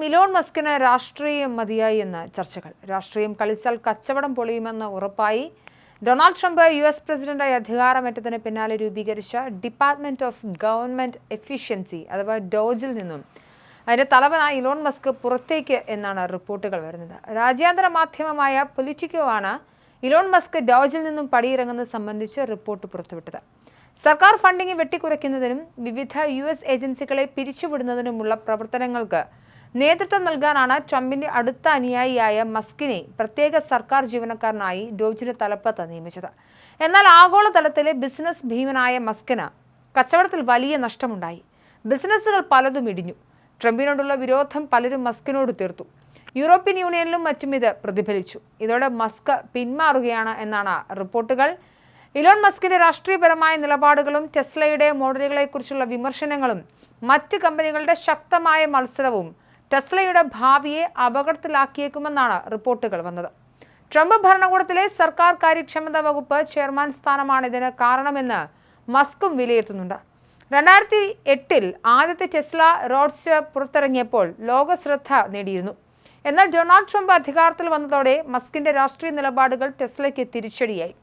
Elon മസ്കിന് രാഷ്ട്രീയം മതിയായി എന്ന ചർച്ചകൾ. രാഷ്ട്രീയം കളിച്ചാൽ കച്ചവടം പൊളിയുമെന്ന് ഉറപ്പായി. ഡൊണാൾഡ് ട്രംപ് US പ്രസിഡന്റായി അധികാരമേറ്റതിന് പിന്നാലെ രൂപീകരിച്ച ഡിപ്പാർട്ട്മെന്റ് ഓഫ് ഗവൺമെന്റ് എഫിഷ്യൻസി അഥവാ ഡോജിൽ നിന്നും അതിന്റെ തലവനായ ഇലോൺ മസ്ക് പുറത്തേക്ക് എന്നാണ് റിപ്പോർട്ടുകൾ വരുന്നത്. രാജ്യാന്തര മാധ്യമമായ പൊളിറ്റിക്കോ ആണ് ഇലോൺ മസ്ക് ഡോജിൽ നിന്നും പടിയിറങ്ങുന്നത് സംബന്ധിച്ച് റിപ്പോർട്ട് പുറത്തുവിട്ടത്. സർക്കാർ ഫണ്ടിംഗ് വെട്ടിക്കുറയ്ക്കുന്നതിനും വിവിധ US ഏജൻസികളെ പിരിച്ചുവിടുന്നതിനുമുള്ള പ്രവർത്തനങ്ങൾക്ക് നേതൃത്വം നൽകാനാണ് ട്രംപിന്റെ അടുത്ത അനുയായിയായ മസ്കിനെ പ്രത്യേക സർക്കാർ ജീവനക്കാരനായി ഡോജിന് തലപ്പത്ത് നിയമിച്ചത്. എന്നാൽ ആഗോളതലത്തിലെ ബിസിനസ് ഭീമനായ മസ്കിന് കച്ചവടത്തിൽ വലിയ നഷ്ടമുണ്ടായി. ബിസിനസ്സുകൾ പലതും ഇടിഞ്ഞു. ട്രംപിനോടുള്ള വിരോധം പലരും മസ്കിനോട് തീർത്തു. യൂറോപ്യൻ യൂണിയനിലും മറ്റും ഇത് പ്രതിഫലിച്ചു. ഇതോടെ മസ്ക് പിന്മാറുകയാണ് എന്നാണ് റിപ്പോർട്ടുകൾ. ഇലോൺ മസ്കിന്റെ രാഷ്ട്രീയപരമായ നിലപാടുകളും ടെസ്ലയുടെ മോഡലുകളെക്കുറിച്ചുള്ള വിമർശനങ്ങളും മറ്റ് കമ്പനികളുടെ ശക്തമായ മത്സരവും ടെസ്ലയുടെ ഭാവിയെ അപകടത്തിലാക്കിയേക്കുമെന്നാണ് റിപ്പോർട്ടുകൾ വന്നത്. ട്രംപ് ഭരണകൂടത്തിലെ സർക്കാർ കാര്യക്ഷമതാ വകുപ്പ് ചെയർമാൻ സ്ഥാനമാണ് ഇതിന് കാരണമെന്ന് മസ്കും വിലയിരുത്തുന്നുണ്ട്. 2008 ആദ്യത്തെ ടെസ്ല റോഡ്സ്റ്റർ പുറത്തിറങ്ങിയപ്പോൾ ലോക ശ്രദ്ധ നേടിയിരുന്നു. എന്നാൽ ഡൊണാൾഡ് ട്രംപ് അധികാരത്തിൽ വന്നതോടെ മസ്കിന്റെ രാഷ്ട്രീയ നിലപാടുകൾ ടെസ്ലയ്ക്ക് തിരിച്ചടിയായി.